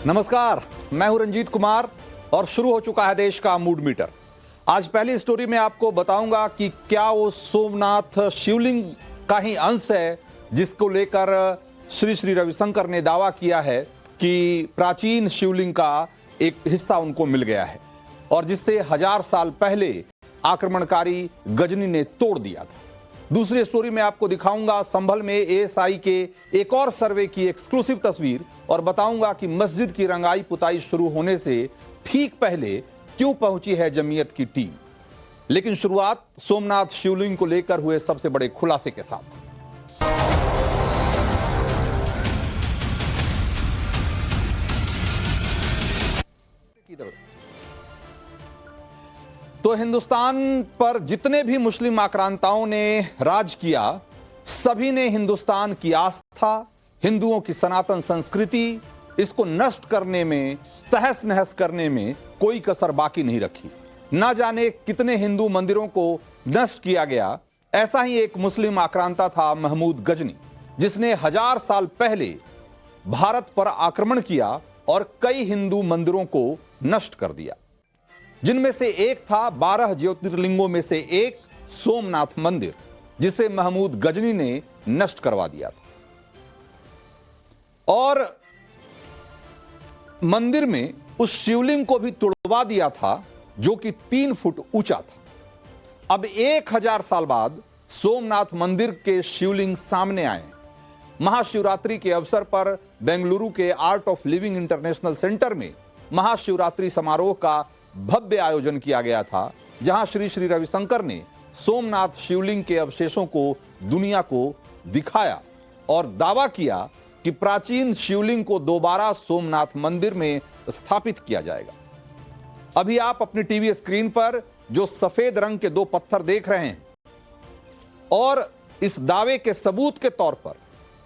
नमस्कार, मैं हूं रंजीत कुमार और शुरू हो चुका है देश का मूड मीटर। आज पहली स्टोरी में आपको बताऊंगा कि क्या वो सोमनाथ शिवलिंग का ही अंश है जिसको लेकर श्री श्री रविशंकर ने दावा किया है कि प्राचीन शिवलिंग का एक हिस्सा उनको मिल गया है और जिससे 1000 साल पहले आक्रमणकारी गजनी ने तोड़ दिया था। दूसरी स्टोरी में आपको दिखाऊंगा संभल में एएसआई के एक और सर्वे की एक्सक्लूसिव तस्वीर और बताऊंगा कि मस्जिद की रंगाई पुताई शुरू होने से ठीक पहले क्यों पहुंची है जमीयत की टीम। लेकिन शुरुआत सोमनाथ शिवलिंग को लेकर हुए सबसे बड़े खुलासे के साथ। तो हिंदुस्तान पर जितने भी मुस्लिम आक्रांताओं ने राज किया, सभी ने हिंदुस्तान की आस्था, हिंदुओं की सनातन संस्कृति, इसको नष्ट करने में, तहस नहस करने में कोई कसर बाकी नहीं रखी। ना जाने कितने हिंदू मंदिरों को नष्ट किया गया। ऐसा ही एक मुस्लिम आक्रांता था महमूद गजनी, जिसने 1000 साल पहले भारत पर आक्रमण किया और कई हिंदू मंदिरों को नष्ट कर दिया, जिनमें से एक था 12 ज्योतिर्लिंगों में से एक सोमनाथ मंदिर, जिसे महमूद गजनी ने नष्ट करवा दिया था। और मंदिर में उस शिवलिंग को भी तोड़वा दिया था जो कि 3 फुट ऊंचा था। अब 1000 साल बाद सोमनाथ मंदिर के शिवलिंग सामने आए। महाशिवरात्रि के अवसर पर बेंगलुरु के art of living international centre में महाशिवरात्रि समारोह का भव्य आयोजन किया गया था, जहां श्री श्री रविशंकर ने सोमनाथ शिवलिंग के अवशेषों को दुनिया को दिखाया और दावा किया कि प्राचीन शिवलिंग को दोबारा सोमनाथ मंदिर में स्थापित किया जाएगा। अभी आप अपनी टीवी स्क्रीन पर जो सफेद रंग के 2 पत्थर देख रहे हैं और इस दावे के सबूत के तौर पर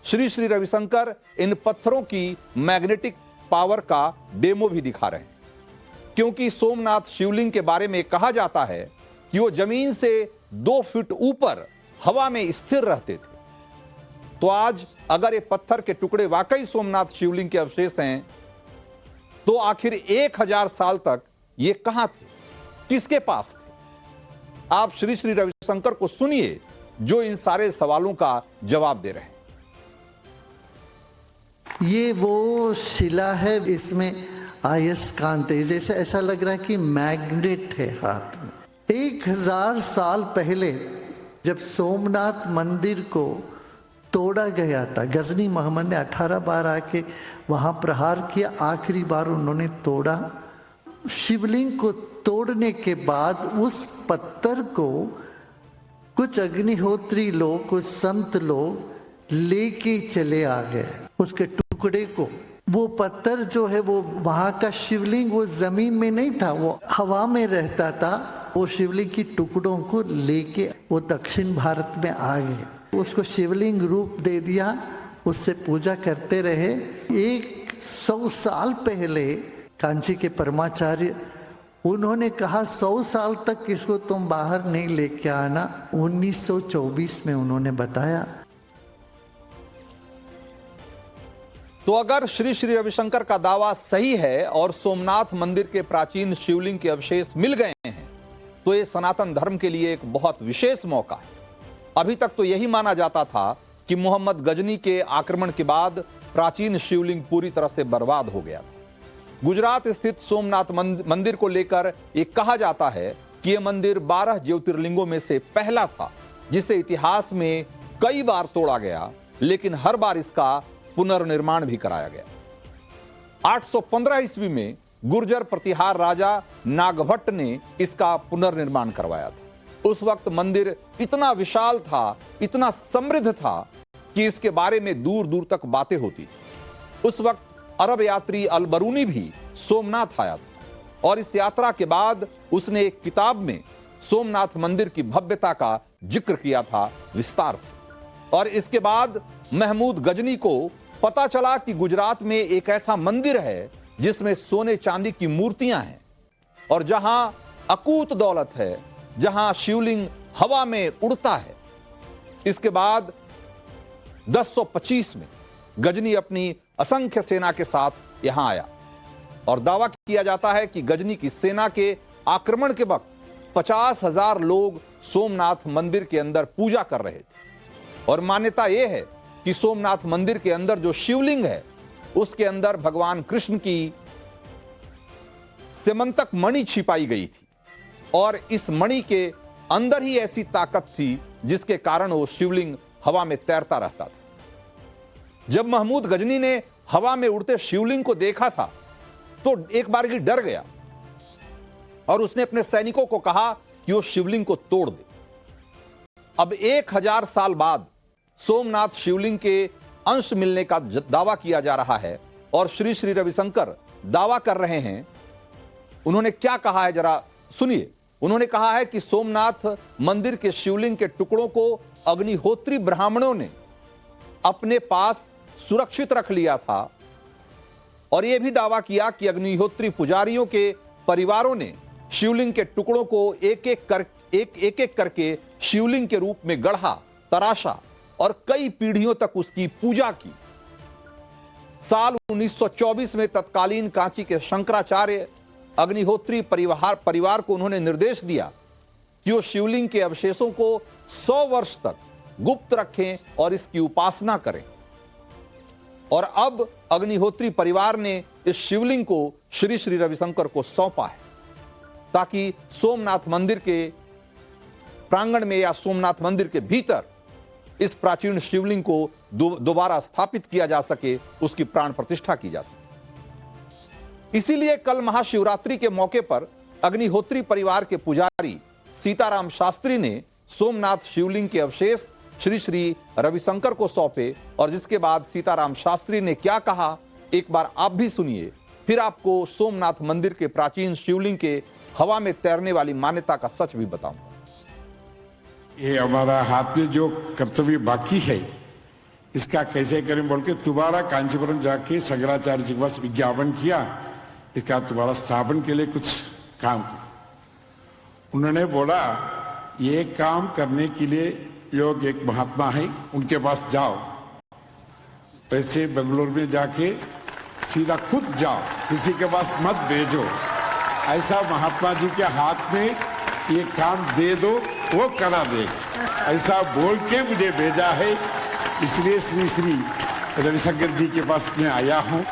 श्री श्री रविशंकर इन पत्थरों की मैग्नेटिक पावर का डेमो भी दिखा रहे हैं, क्योंकि सोमनाथ शिवलिंग के बारे में कहा जाता है कि वो जमीन से 2 फीट ऊपर हवा में स्थिर रहते थे। तो आज अगर ये पत्थर के टुकड़े वाकई सोमनाथ शिवलिंग के अवशेष हैं, तो आखिर 1000 साल तक ये कहां थे, किसके पास थे? आप श्री श्री रविशंकर को सुनिए, जो इन सारे सवालों का जवाब दे रहे हैं। ये वो शिला है, इसमें अयस्कांत है, जैसे ऐसा लग रहा है कि मैग्नेट है हाथ में। 1000 साल पहले जब सोमनाथ मंदिर को तोड़ा गया था, गजनी मोहम्मद ने 18 बार आके वहां प्रहार किया, आखिरी बार उन्होंने तोड़ा। शिवलिंग को तोड़ने के बाद उस पत्थर को कुछ अग्निहोत्री लोग, कुछ संत लोग लेके चले आ गए उसके टुकड़े को। वो पत्थर जो है वो वहां का शिवलिंग वो जमीन में नहीं था, वो हवा में रहता था। वो शिवलिंग की टुकड़ों को लेके वो दक्षिण भारत में आ गए, उसको शिवलिंग रूप दे दिया, उससे पूजा करते रहे। 100 साल पहले कांची के परमाचार्य, उन्होंने कहा 100 साल तक इसको तुम बाहर नहीं लेके आना। 1924 में उन्होंने बताया। तो अगर श्री श्री रविशंकर का दावा सही है और सोमनाथ मंदिर के प्राचीन शिवलिंग के अवशेष मिल गए हैं, तो यह सनातन धर्म के लिए एक बहुत विशेष मौका है। अभी तक तो यही माना जाता था कि मोहम्मद गजनी के आक्रमण के बाद प्राचीन शिवलिंग पूरी तरह से बर्बाद हो गया। गुजरात स्थित सोमनाथ मंदिर को लेकर यह कहा जाता है कि यह मंदिर 12 ज्योतिर्लिंगों में से पहला था, जिसे इतिहास में कई बार तोड़ा गया, लेकिन हर बार इसका पुनर्निर्माण भी कराया गया। 815 ईस्वी में गुर्जर प्रतिहार राजा नागभट्ट ने इसका पुनर्निर्माण करवाया था। उस वक्त मंदिर इतना विशाल था, इतना समृद्ध था कि इसके बारे में दूर दूर तक बातें होती थी। उस वक्त अरब यात्री अल बरूनी भी सोमनाथ आया था और इस यात्रा के बाद उसने एक किताब में सोमनाथ मंदिर की भव्यता का जिक्र किया था विस्तार से। और इसके बाद महमूद गजनी को पता चला कि गुजरात में एक ऐसा मंदिर है जिसमें सोने चांदी की मूर्तियां हैं और जहां अकूत दौलत है, जहां शिवलिंग हवा में उड़ता है। इसके बाद 1025 में गजनी अपनी असंख्य सेना के साथ यहां आया और दावा किया जाता है कि गजनी की सेना के आक्रमण के वक्त 50,000 लोग सोमनाथ मंदिर के अंदर पूजा कर रहे थे। और मान्यता यह है कि सोमनाथ मंदिर के अंदर जो शिवलिंग है उसके अंदर भगवान कृष्ण की सेमंतक मणि छिपाई गई थी और इस मणि के अंदर ही ऐसी ताकत थी जिसके कारण वो शिवलिंग हवा में तैरता रहता था। जब महमूद गजनी ने हवा में उड़ते शिवलिंग को देखा था तो एक बार ही डर गया और उसने अपने सैनिकों को कहा कि वो शिवलिंग को तोड़ दे। अब 1000 साल बाद सोमनाथ शिवलिंग के अंश मिलने का दावा किया जा रहा है और श्री श्री रविशंकर दावा कर रहे हैं। उन्होंने क्या कहा है जरा सुनिए। उन्होंने कहा है कि सोमनाथ मंदिर के शिवलिंग के टुकड़ों को अग्निहोत्री ब्राह्मणों ने अपने पास सुरक्षित रख लिया था और यह भी दावा किया कि अग्निहोत्री पुजारियों के परिवारों ने शिवलिंग के टुकड़ों को एक एक करके शिवलिंग के रूप में गढ़ा, तराशा और कई पीढ़ियों तक उसकी पूजा की। साल 1924 में तत्कालीन कांची के शंकराचार्य अग्निहोत्री परिवार को उन्होंने निर्देश दिया कि वो शिवलिंग के अवशेषों को 100 वर्ष तक गुप्त रखें और इसकी उपासना करें। और अब अग्निहोत्री परिवार ने इस शिवलिंग को श्री श्री रविशंकर को सौंपा है ताकि सोमनाथ मंदिर के प्रांगण में या सोमनाथ मंदिर के भीतर इस प्राचीन शिवलिंग को दोबारा स्थापित किया जा सके, उसकी प्राण प्रतिष्ठा की जा सके। इसीलिए कल महाशिवरात्रि के मौके पर अग्निहोत्री परिवार के पुजारी सीताराम शास्त्री ने सोमनाथ शिवलिंग के अवशेष श्री श्री रविशंकर को सौंपे और जिसके बाद सीताराम शास्त्री ने क्या कहा एक बार आप भी सुनिए, फिर आपको सोमनाथ मंदिर के प्राचीन शिवलिंग के हवा में तैरने वाली मान्यता का सच भी बताऊंगा। ये हमारा हाथ में जो कर्तव्य बाकी है इसका कैसे करें बोल के दोबारा कांचीपुरम जाके शंकराचार्य जी के पास विज्ञापन किया, इसका दोबारा स्थापन के लिए कुछ काम किया। उन्होंने बोला ये काम करने के लिए योग एक महात्मा है उनके पास जाओ, पैसे बेंगलोर में जाके सीधा खुद जाओ, किसी के पास मत भेजो, ऐसा महात्मा जी के हाथ में ये काम दे दो वो करा दे, ऐसा बोल के मुझे भेजा है। इसलिए श्री श्री रविशंकर जी के पास मैं आया हूं।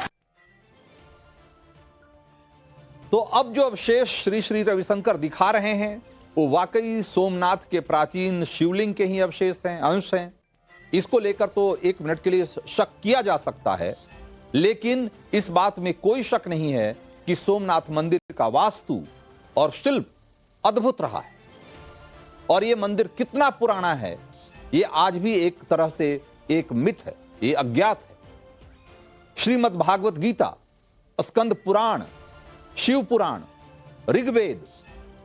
तो अब जो अवशेष श्री श्री रविशंकर दिखा रहे हैं वो वाकई सोमनाथ के प्राचीन शिवलिंग के ही अवशेष हैं, अंश हैं। इसको लेकर तो एक मिनट के लिए शक किया जा सकता है, लेकिन इस बात में कोई शक नहीं है कि सोमनाथ मंदिर का वास्तु और शिल्प अद्भुत रहा है और यह मंदिर कितना पुराना है यह आज भी एक तरह से एक मिथ है, यह अज्ञात है। श्रीमद् भागवत गीता, स्कंद पुराण, शिव पुराण, ऋग्वेद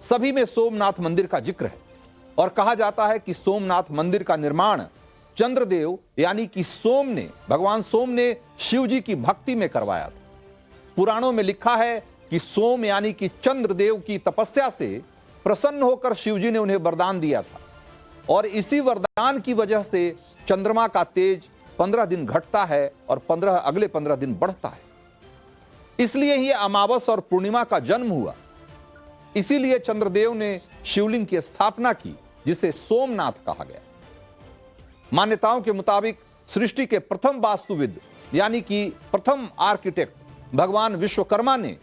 सभी में सोमनाथ मंदिर का जिक्र है और कहा जाता है कि सोमनाथ मंदिर का निर्माण चंद्रदेव यानी कि सोम ने, भगवान सोम ने शिव जी की भक्ति में करवाया था। पुराणों में लिखा है कि सोम यानी कि चंद्रदेव की तपस्या से प्रसन्न होकर शिव जी ने उन्हें वरदान दिया था और इसी वरदान की वजह से चंद्रमा का तेज 15 दिन घटता है और अगले 15 दिन बढ़ता है। इसलिए ही अमावस और पूर्णिमा का जन्म हुआ। इसीलिए चंद्रदेव ने शिवलिंग की स्थापना की जिसे सोमनाथ कहा गया। मान्यताओं के मुताबिक सृष्टि के प्रथम वास्तुविद यानी कि प्रथम आर्किटेक्ट भगवान विश्वकर्मा ने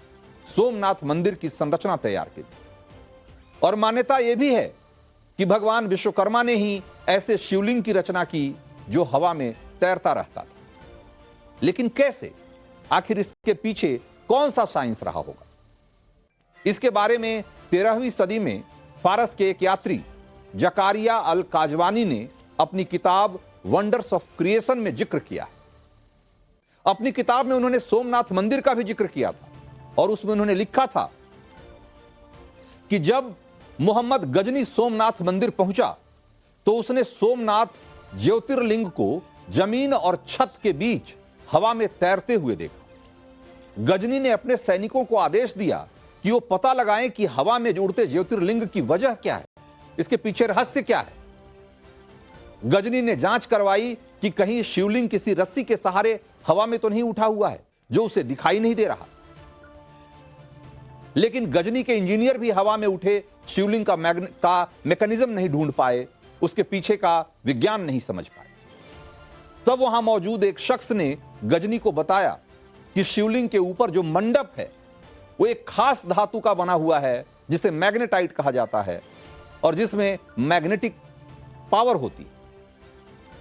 सोमनाथ मंदिर की संरचना तैयार की थी और मान्यता यह भी है कि भगवान विश्वकर्मा ने ही ऐसे शिवलिंग की रचना की जो हवा में तैरता रहता था। लेकिन कैसे, आखिर इसके पीछे कौन सा साइंस रहा होगा? इसके बारे में 13वीं सदी में फारस के एक यात्री जकारिया अल काजवानी ने अपनी किताब वंडर्स ऑफ क्रिएशन में जिक्र किया है। अपनी किताब में उन्होंने सोमनाथ मंदिर का भी जिक्र किया था और उसमें उन्होंने लिखा था कि जब मोहम्मद गजनी सोमनाथ मंदिर पहुंचा तो उसने सोमनाथ ज्योतिर्लिंग को जमीन और छत के बीच हवा में तैरते हुए देखा। गजनी ने अपने सैनिकों को आदेश दिया कि वो पता लगाएं कि हवा में उड़ते ज्योतिर्लिंग की वजह क्या है, इसके पीछे रहस्य क्या है। गजनी ने जांच करवाई कि कहीं शिवलिंग किसी रस्सी के सहारे हवा में तो नहीं उठा हुआ है जो उसे दिखाई नहीं दे रहा। लेकिन गजनी के इंजीनियर भी हवा में उठे शिवलिंग का मैकेनिज्म नहीं ढूंढ पाए, उसके पीछे का विज्ञान नहीं समझ पाए। तब वहां मौजूद एक शख्स ने गजनी को बताया कि शिवलिंग के ऊपर जो मंडप है वो एक खास धातु का बना हुआ है जिसे मैग्नेटाइट कहा जाता है और जिसमें मैग्नेटिक पावर होती है,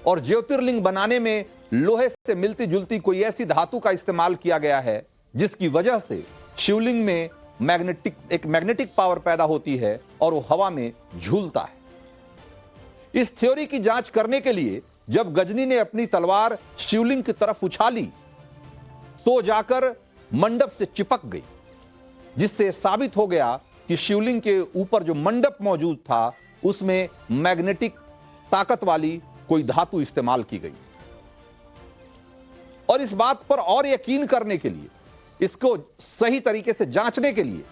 और ज्योतिर्लिंग बनाने में लोहे से मिलती जुलती कोई ऐसी धातु का इस्तेमाल किया गया है जिसकी वजह से शिवलिंग में एक मैग्नेटिक पावर पैदा होती है और वो हवा में झूलता है। इस थ्योरी की जांच करने के लिए जब गजनी ने अपनी तलवार शिवलिंग की तरफ उछाली तो जाकर मंडप से चिपक गई, जिससे साबित हो गया कि शिवलिंग के ऊपर जो मंडप मौजूद था उसमें मैग्नेटिक ताकत वाली कोई धातु इस्तेमाल की गई। और इस बात पर और यकीन करने के लिए, इसको सही तरीके से जांचने के लिए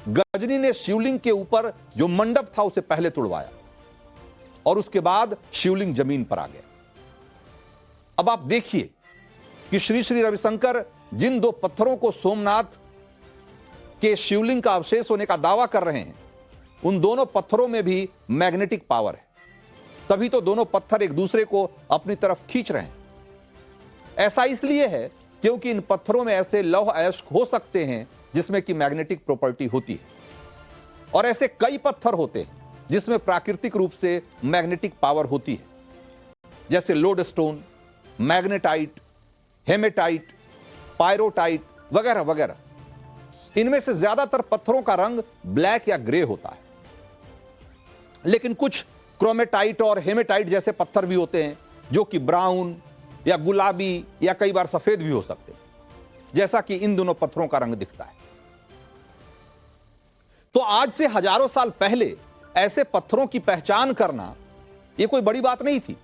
गजनी ने शिवलिंग के ऊपर जो मंडप था उसे पहले तुड़वाया और उसके बाद शिवलिंग जमीन पर आ गया। अब आप देखिए कि श्री श्री रविशंकर जिन दो पत्थरों को सोमनाथ के शिवलिंग का अवशेष होने का दावा कर रहे हैं, उन दोनों पत्थरों में भी मैग्नेटिक पावर है, तभी तो दोनों पत्थर एक दूसरे को अपनी तरफ खींच रहे हैं। ऐसा इसलिए है क्योंकि इन पत्थरों में ऐसे लौह अयस्क हो सकते हैं जिसमें कि मैग्नेटिक प्रॉपर्टी होती है, और ऐसे कई पत्थर होते हैं जिसमें प्राकृतिक रूप से मैग्नेटिक पावर होती है, जैसे लोडस्टोन, मैग्नेटाइट, हेमेटाइट, पायरोटाइट वगैरह वगैरह। इनमें से ज्यादातर पत्थरों का रंग ब्लैक या ग्रे होता है, लेकिन कुछ क्रोमेटाइट और हेमेटाइट जैसे पत्थर भी होते हैं जो कि ब्राउन या गुलाबी या कई बार सफेद भी हो सकते हैं, जैसा कि इन दोनों पत्थरों का रंग दिखता है। तो आज से हजारों साल पहले ऐसे पत्थरों की पहचान करना यह कोई बड़ी बात नहीं थी,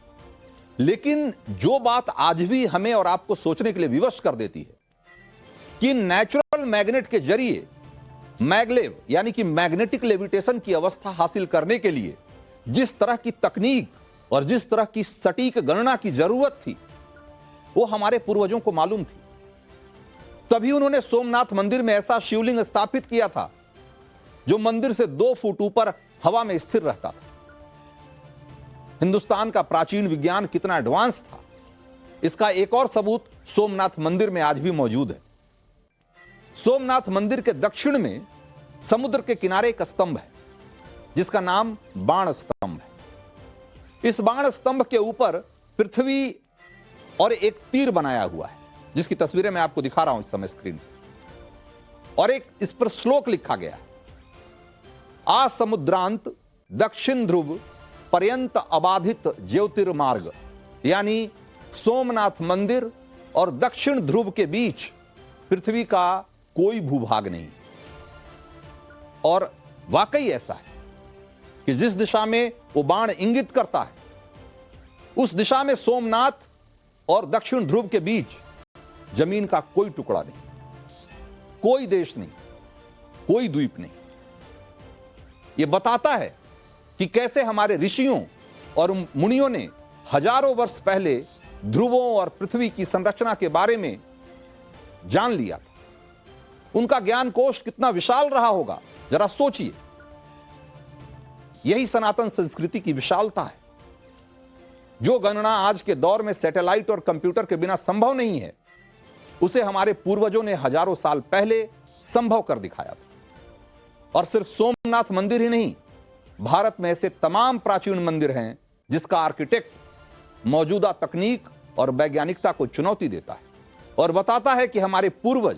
लेकिन जो बात आज भी हमें और आपको सोचने के लिए विवश कर देती है कि नेचुरल मैग्नेट के जरिए मैगलेव यानी कि मैग्नेटिक लेविटेशन की अवस्था हासिल करने के लिए जिस तरह की तकनीक और जिस तरह की सटीक गणना की जरूरत थी वो हमारे पूर्वजों को मालूम थी। तभी उन्होंने सोमनाथ मंदिर में ऐसा शिवलिंग स्थापित किया था जो मंदिर से 2 फुट ऊपर हवा में स्थिर रहता था। हिंदुस्तान का प्राचीन विज्ञान कितना एडवांस था, इसका एक और सबूत सोमनाथ मंदिर में आज भी मौजूद है। सोमनाथ मंदिर के दक्षिण में समुद्र के किनारे एक स्तंभ है जिसका नाम बाण स्तंभ है। इस बाण स्तंभ के ऊपर पृथ्वी और एक तीर बनाया हुआ है जिसकी तस्वीरें मैं आपको दिखा रहा हूं इस समय स्क्रीन पर, और एक इस पर श्लोक लिखा गया है, आ समुद्रांत दक्षिण ध्रुव पर्यंत अबाधित ज्योतिर्मार्ग, यानी सोमनाथ मंदिर और दक्षिण ध्रुव के बीच पृथ्वी का कोई भूभाग नहीं। और वाकई ऐसा है कि जिस दिशा में वो बाण इंगित करता है उस दिशा में सोमनाथ और दक्षिण ध्रुव के बीच जमीन का कोई टुकड़ा नहीं, कोई देश नहीं, कोई द्वीप नहीं। यह बताता है कि कैसे हमारे ऋषियों और मुनियों ने हजारों वर्ष पहले ध्रुवों और पृथ्वी की संरचना के बारे में जान लिया था। उनका ज्ञान कोश कितना विशाल रहा होगा, जरा सोचिए। यही सनातन संस्कृति की विशालता है। जो गणना आज के दौर में सैटेलाइट और कंप्यूटर के बिना संभव नहीं है, उसे हमारे पूर्वजों ने हजारों साल पहले संभव कर दिखाया था। और सिर्फ सोमनाथ मंदिर ही नहीं, भारत में ऐसे तमाम प्राचीन मंदिर हैं जिसका आर्किटेक्ट मौजूदा तकनीक और वैज्ञानिकता को चुनौती देता है और बताता है कि हमारे पूर्वज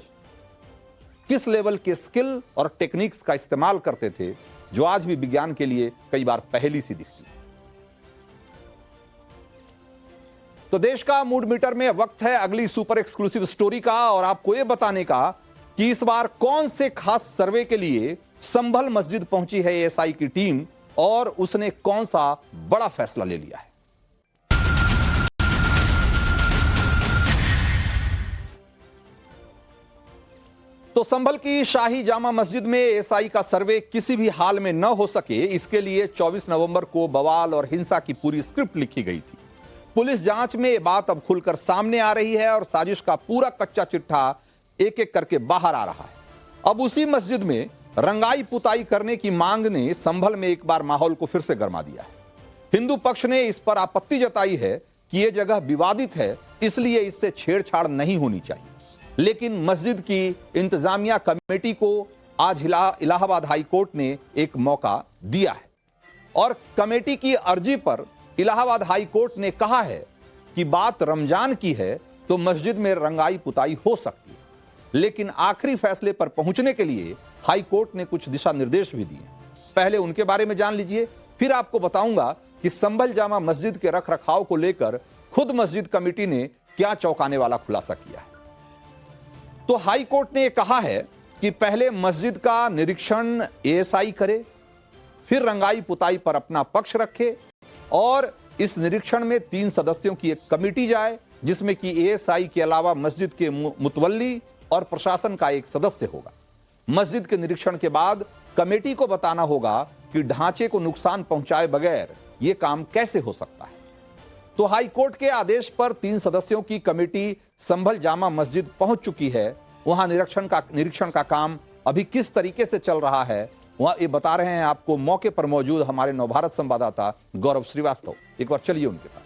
किस लेवल के स्किल और टेक्निक्स का इस्तेमाल करते थे, जो आज भी विज्ञान के लिए कई बार पहेली सी दिखती है। तो देश का मूड मीटर में वक्त है अगली सुपर एक्सक्लूसिव स्टोरी का, और आपको यह बताने का कि इस बार कौन से खास सर्वे के लिए संभल मस्जिद पहुंची है एएसआई की टीम और उसने कौन सा बड़ा फैसला ले लिया है। तो संभल की शाही जामा मस्जिद में एएसआई का सर्वे किसी भी हाल में न हो सके, इसके लिए 24 नवंबर को बवाल और हिंसा की पूरी स्क्रिप्ट लिखी गई थी। पुलिस जांच में यह बात अब खुलकर सामने आ रही है और साजिश का पूरा कच्चा चिट्ठा एक एक करके बाहर आ रहा है। अब उसी मस्जिद में रंगाई पुताई करने की मांग ने संभल में एक बार माहौल को फिर से गर्मा दिया है। हिंदू पक्ष ने इस पर आपत्ति जताई है कि यह जगह विवादित है, इसलिए इससे छेड़छाड़ नहीं होनी चाहिए। लेकिन मस्जिद की इंतजामिया कमेटी को आज इलाहाबाद हाई कोर्ट ने एक मौका दिया है और कमेटी की अर्जी पर इलाहाबाद हाई कोर्ट ने कहा है कि बात रमजान की है तो मस्जिद में रंगाई पुताई हो सकती है, लेकिन आखिरी फैसले पर पहुंचने के लिए हाई कोर्ट ने कुछ दिशा निर्देश भी दिए। पहले उनके बारे में जान लीजिए, फिर आपको बताऊंगा कि संभल जामा मस्जिद के रखरखाव को लेकर खुद मस्जिद कमेटी ने क्या चौंकाने वाला खुलासा किया है। तो हाई कोर्ट ने यह कहा है कि पहले मस्जिद का निरीक्षण एएसआई करे, फिर रंगाई पुताई पर अपना पक्ष रखे और इस निरीक्षण में 3 सदस्यों की एक कमेटी जाए, जिसमें कि एएसआई के अलावा मस्जिद के मुतवल्ली और प्रशासन का एक सदस्य होगा। मस्जिद के निरीक्षण के बाद कमेटी को बताना होगा कि ढांचे को नुकसान पहुंचाए बगैर यह काम कैसे हो सकता है। तो हाई कोर्ट के आदेश पर 3 सदस्यों की कमेटी संभल जामा मस्जिद पहुंच चुकी है। वहां निरीक्षण का काम अभी किस तरीके से चल रहा है वहां ये बता रहे हैं आपको मौके पर मौजूद हमारे नवभारत संवाददाता गौरव श्रीवास्तव। एक बार चलिए उनके पास।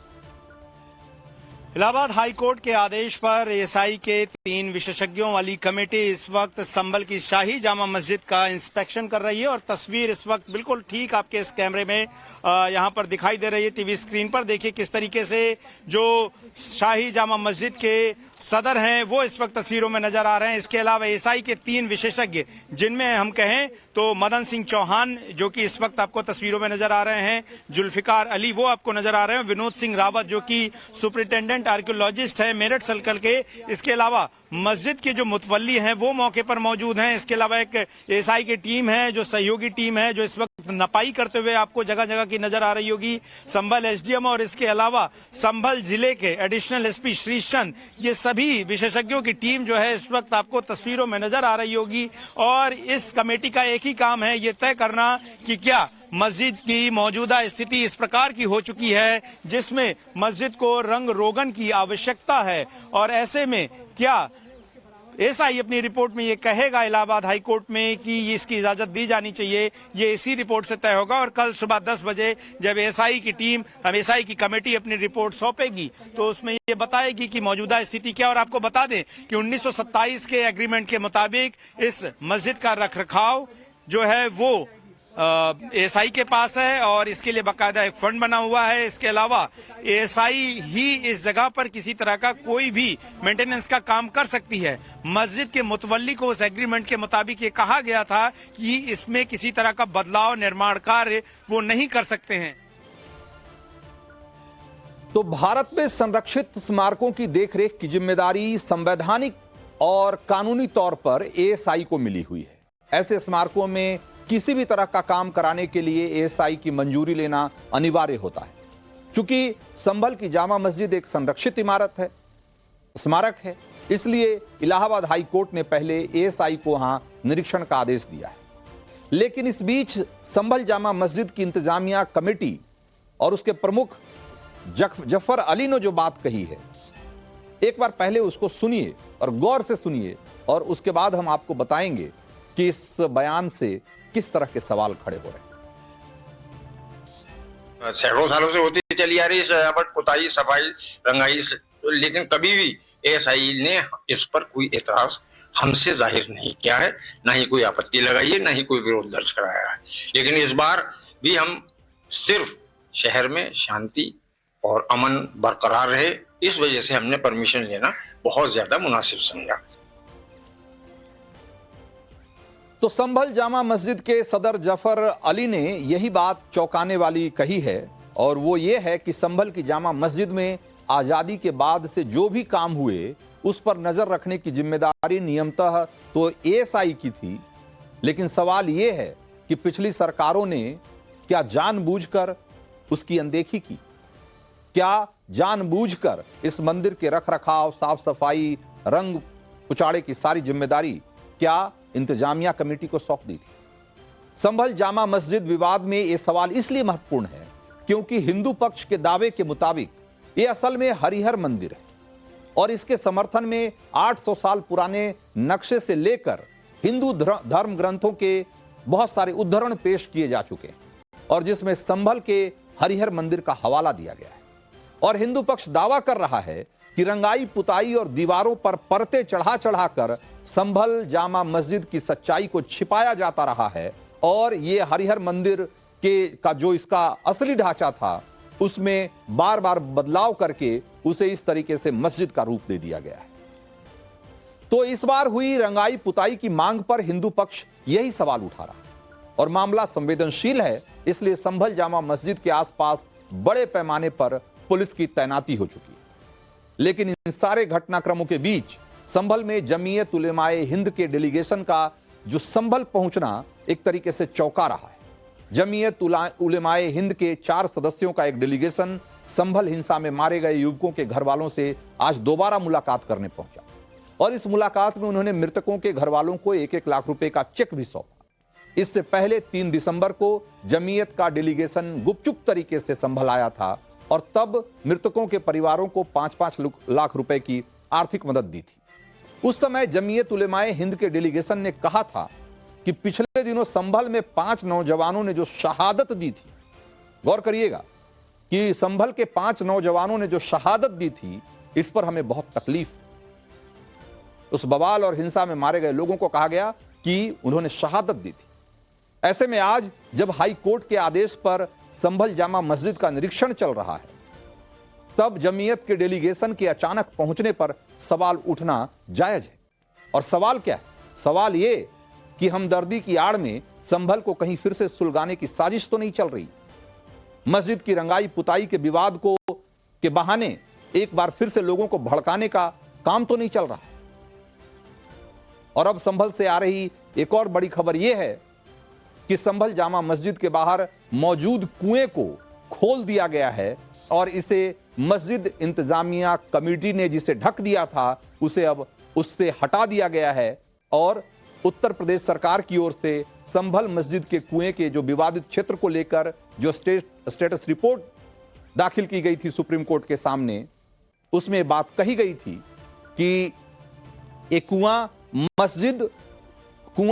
इलाहाबाद हाई कोर्ट के आदेश पर एएसआई के 3 विशेषज्ञों वाली कमेटी इस वक्त संभल की शाही जामा मस्जिद का इंस्पेक्शन कर रही है और तस्वीर इस वक्त बिल्कुल ठीक आपके इस कैमरे में यहां पर दिखाई दे रही है टीवी स्क्रीन पर। देखिए किस तरीके से जो शाही जामा मस्जिद के सदर हैं वो इस वक्त तस्वीरों में नजर आ रहे हैं। इसके अलावा एएसआई के 3 विशेषज्ञ, जिनमें हम कहें तो मदन सिंह चौहान जो कि इस वक्त आपको तस्वीरों में नजर आ रहे हैं, जुल्फिकार अली वो आपको नजर आ रहे हैं, विनोद सिंह रावत जो कि सुपरिटेंडेंट आर्कियोलॉजिस्ट है मेरठ सर्कल के। इसके अलावा मस्जिद के जो मुतवल्ली हैं वो मौके पर मौजूद हैं। इसके अलावा एक एएसआई की टीम है जो सहयोगी टीम है जो इस वक्त नपाई करते हुए आपको जगह जगह की नजर आ रही होगी, संभल एसडीएम और इसके अलावा संभल जिले के एडिशनल एसपी श्रीचंद, ये सभी विशेषज्ञों की टीम जो है इस वक्त आपको तस्वीरों में नजर आ रही होगी। और इस कमेटी का एक ही काम है ये तय करना कि क्या मस्जिद की मौजूदा स्थिति इस प्रकार की हो चुकी है जिसमें मस्जिद को रंग रोगन की आवश्यकता है, और ऐसे में क्या एएसआई अपनी रिपोर्ट में ये कहेगा इलाहाबाद हाई कोर्ट में कि इसकी इजाजत दी जानी चाहिए। ये इसी रिपोर्ट से तय होगा और कल सुबह 10 बजे जब एएसआई की टीम एएसआई की कमेटी अपनी रिपोर्ट सौंपेगी तो उसमें ये बताएगी कि मौजूदा स्थिति क्या। और आपको बता दें कि 1927 के एग्रीमेंट के मुताबिक इस मस्जिद का रखरखाव जो है वो एएसआई के पास है और इसके लिए बाकायदा एक फंड बना हुआ है। इसके अलावा एएसआई ही इस जगह पर किसी तरह का कोई भी मेंटेनेंस का काम कर सकती है। मस्जिद के मुतवल्ली को उस एग्रीमेंट के मुताबिक ये कहा गया था कि इसमें किसी तरह का बदलाव निर्माण कार्य वो नहीं कर सकते हैं। तो भारत में संरक्षित स्मारकों की देखरेख की जिम्मेदारी संवैधानिक और कानूनी तौर पर एएसआई को मिली हुई है। ऐसे स्मारकों में किसी भी तरह का काम कराने के लिए एएसआई की मंजूरी लेना अनिवार्य होता है। क्योंकि संभल की जामा मस्जिद एक संरक्षित इमारत है, स्मारक है, इसलिए इलाहाबाद हाई कोर्ट ने पहले एएसआई को वहां निरीक्षण का आदेश दिया है। लेकिन इस बीच संभल जामा मस्जिद की इंतजामिया कमेटी और उसके प्रमुख जफर अली ने जो बात कही है, एक बार पहले उसको सुनिए और गौर से सुनिए और उसके बाद हम आपको बताएंगे कि इस बयान से किस तरह के सवाल खड़े हो रहे हैं। सैकड़ों सालों से होती चली आ रही सजावट, पुताई, सफाई, रंगाई, लेकिन कभी भी एएसआई ने इस पर कोई एतराज हमसे जाहिर नहीं किया है, ना ही कोई आपत्ति लगाई है, ना ही कोई विरोध दर्ज कराया है। लेकिन इस बार भी हम सिर्फ शहर में शांति और अमन बरकरार रहे, इस वजह से हमने परमिशन लेना बहुत ज्यादा मुनासिब समझा। तो संभल जामा मस्जिद के सदर जफर अली ने यही बात चौंकाने वाली कही है और वो ये है कि संभल की जामा मस्जिद में आजादी के बाद से जो भी काम हुए उस पर नजर रखने की जिम्मेदारी नियमतः तो एएसआई की थी। लेकिन सवाल ये है कि पिछली सरकारों ने क्या जानबूझकर उसकी अनदेखी की? क्या जानबूझकर इस मंदिर के रखरखाव, साफ सफाई, रंग उचाड़े की सारी जिम्मेदारी क्या इंतजामिया कमेटी को सौंप दी थी? संभल जामा मस्जिद विवाद में यह सवाल इसलिए महत्वपूर्ण है क्योंकि हिंदू पक्ष के दावे के मुताबिक यह असल में हरिहर मंदिर है और इसके समर्थन में 800 साल पुराने नक्शे से लेकर हिंदू धर्म ग्रंथों के बहुत सारे उद्धरण पेश किए जा चुके हैं और जिसमें संभल के हरिहर मंदिर का हवाला दिया गया है। और हिंदू पक्ष दावा कर रहा है कि रंगाई पुताई और दीवारों पर परतें चढ़ा चढ़ाकर संभल जामा मस्जिद की सच्चाई को छिपाया जाता रहा है और ये हरिहर मंदिर का जो इसका असली ढांचा था उसमें बार बार बदलाव करके उसे इस तरीके से मस्जिद का रूप दे दिया गया है। तो इस बार हुई रंगाई पुताई की मांग पर हिंदू पक्ष यही सवाल उठा रहा है और मामला संवेदनशील है, इसलिए संभल जामा मस्जिद के आसपास बड़े पैमाने पर पुलिस की तैनाती हो चुकी है। लेकिन इन सारे घटनाक्रमों के बीच संभल में जमीयत उलेमाए हिंद के डेलीगेशन का जो संभल पहुंचना एक तरीके से चौंका रहा है। जमीयत उलेमाए हिंद के 4 सदस्यों का एक डेलीगेशन संभल हिंसा में मारे गए युवकों के घर वालों से आज दोबारा मुलाकात करने पहुंचा और इस मुलाकात में उन्होंने मृतकों के घर वालों को 1-1 लाख रुपए का चेक भी सौंपा। इससे पहले 3 दिसंबर को जमीयत का डेलीगेशन गुपचुप तरीके से संभल आया था और तब मृतकों के परिवारों को 5-5 लाख रुपए की आर्थिक मदद दी थी। उस समय जमीयत उलेमाए हिंद के डेलीगेशन ने कहा था कि पिछले दिनों संभल में 5 नौजवानों ने जो शहादत दी थी, गौर करिएगा कि संभल के 5 नौजवानों ने जो शहादत दी थी, इस पर हमें बहुत तकलीफ। उस बवाल और हिंसा में मारे गए लोगों को कहा गया कि उन्होंने शहादत दी थी। ऐसे में आज जब हाई कोर्ट के आदेश पर संभल जामा मस्जिद का निरीक्षण चल रहा है, तब जमीयत के डेलीगेशन के अचानक पहुंचने पर सवाल उठना जायज है। और सवाल क्या है? सवाल यह कि हमदर्दी की आड़ में संभल को कहीं फिर से सुलगाने की साजिश तो नहीं चल रही। मस्जिद की रंगाई पुताई के विवाद के बहाने एक बार फिर से लोगों को भड़काने का काम तो नहीं चल रहा। और अब संभल से आ रही एक और बड़ी खबर यह है कि संभल जामा मस्जिद के बाहर मौजूद कुएं को खोल दिया गया है और इसे मस्जिद इंतजामिया कमेटी ने जिसे ढक दिया था उसे अब उससे हटा दिया गया है और उत्तर प्रदेश सरकार की ओर से संभल मस्जिद के कुएं के जो विवादित क्षेत्र को लेकर जो स्टेटस रिपोर्ट दाखिल की गई थी सुप्रीम कोर्ट के सामने, उसमें बात कही गई थी कि एक कुआं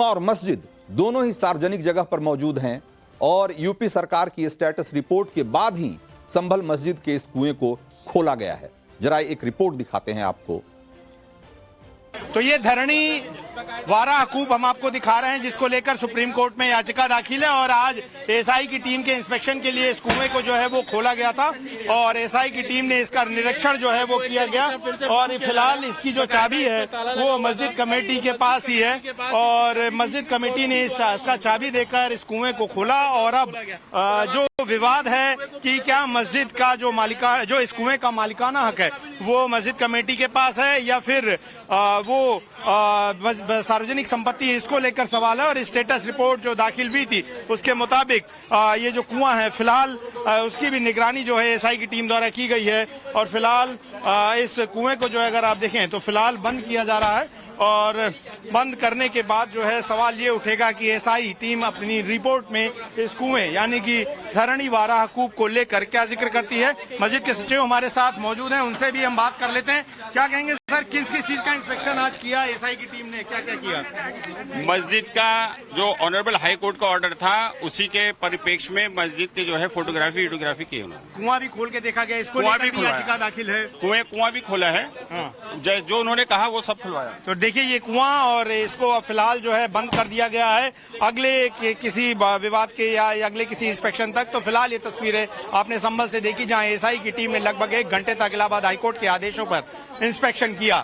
और मस्जिद दोनों ही सार्वजनिक जगह पर मौजूद हैं और यूपी सरकार की स्टेटस रिपोर्ट के बाद ही संभल मस्जिद के इस कुएं को खोला गया है। जरा एक रिपोर्ट दिखाते हैं आपको। तो ये धरणी वारा हकूक हम आपको दिखा रहे हैं जिसको लेकर सुप्रीम कोर्ट में याचिका दाखिल है और आज एसआई की टीम के इंस्पेक्शन के लिए इस कुएं को जो है वो खोला गया था और एसआई की टीम ने इसका निरीक्षण जो है वो किया गया और फिलहाल इसकी जो चाबी है वो मस्जिद कमेटी के पास ही है और मस्जिद कमेटी ने इसका चाबी देकर इस कुएं को खोला और अब जो विवाद है कि क्या मस्जिद का जो इस कुएं का मालिकाना हक है वो मस्जिद कमेटी के पास है या फिर वो सार्वजनिक संपत्ति, इसको लेकर सवाल है। और स्टेटस रिपोर्ट जो दाखिल हुई थी उसके मुताबिक ये जो कुआं है फिलहाल उसकी भी निगरानी जो है एसआई की टीम द्वारा की गई है और फिलहाल इस कुएं को जो है अगर आप देखें तो फिलहाल बंद किया जा रहा है और बंद करने के बाद जो है सवाल ये उठेगा कि एसआई टीम अपनी रिपोर्ट में इस कुएं यानी कि धरणी वारा हकूक को लेकर क्या जिक्र करती है। मस्जिद के सचिव हमारे साथ मौजूद हैं, उनसे भी हम बात कर लेते हैं। क्या कहेंगे सर, किस चीज का इंस्पेक्शन आज किया एसआई की टीम ने, क्या क्या किया? मस्जिद का जो ऑनरेबल हाई कोर्ट का ऑर्डर था उसी के परिप्रेक्ष्य में मस्जिद के जो है फोटोग्राफी की उन्होंने। कुआं भी खोल के देखा गया, इसको कुआं भी खोला याचिका दाखिल है, कुआं भी खोला है। जो उन्होंने कहा वो सब खुलवाया। तो देखिए ये कुआं और इसको फिलहाल जो है बंद कर दिया गया है अगले किसी विवाद के या अगले किसी इंस्पेक्शन तक। तो फिलहाल ये तस्वीरें आपने संभल से देखी जहां एसआई की टीम ने लगभग 1 घंटे तक इलाहाबाद हाईकोर्ट के आदेशों पर इंस्पेक्शन किया।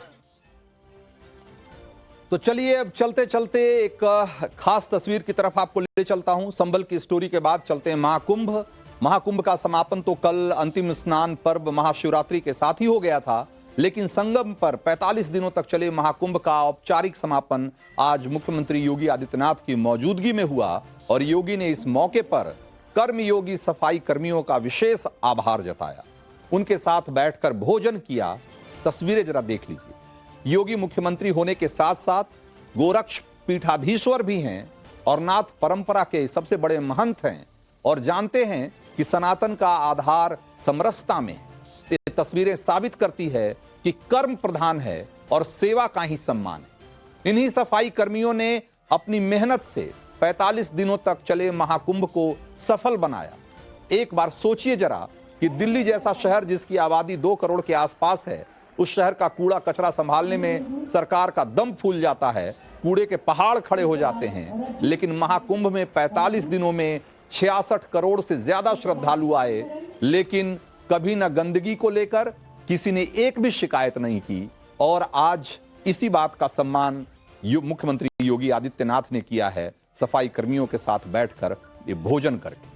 तो चलिए अब चलते चलते एक खास तस्वीर की तरफ आपको ले चलता हूं। संभल की स्टोरी के बाद चलते हैं महाकुंभ का समापन तो कल अंतिम स्नान पर्व महाशिवरात्रि के साथ ही हो गया था, लेकिन संगम पर 45 दिनों तक चले महाकुंभ का औपचारिक समापन आज मुख्यमंत्री योगी आदित्यनाथ की मौजूदगी में हुआ और योगी ने इस मौके पर कर्मयोगी सफाई कर्मियों का विशेष आभार जताया, उनके साथ बैठकर भोजन किया। तस्वीरें जरा देख लीजिए। योगी मुख्यमंत्री होने के साथ साथ गोरक्ष पीठाधीश्वर भी हैं और नाथ परंपरा के सबसे बड़े महंत हैं और जानते हैं कि सनातन का आधार समरसता में है। ये तस्वीरें साबित करती है कि कर्म प्रधान है और सेवा का ही सम्मान है। इन्हीं सफाई कर्मियों ने अपनी मेहनत से 45 दिनों तक चले महाकुंभ को सफल बनाया। एक बार सोचिए जरा कि दिल्ली जैसा शहर जिसकी आबादी 2 करोड़ के आसपास है, उस शहर का कूड़ा कचरा संभालने में सरकार का दम फूल जाता है, कूड़े के पहाड़ खड़े हो जाते हैं, लेकिन महाकुंभ में 45 दिनों में 66 करोड़ से ज्यादा श्रद्धालु आए, लेकिन कभी न गंदगी को लेकर किसी ने एक भी शिकायत नहीं की। और आज इसी बात का सम्मान मुख्यमंत्री योगी आदित्यनाथ ने किया है, सफाई कर्मियों के साथ बैठकर ये भोजन करके।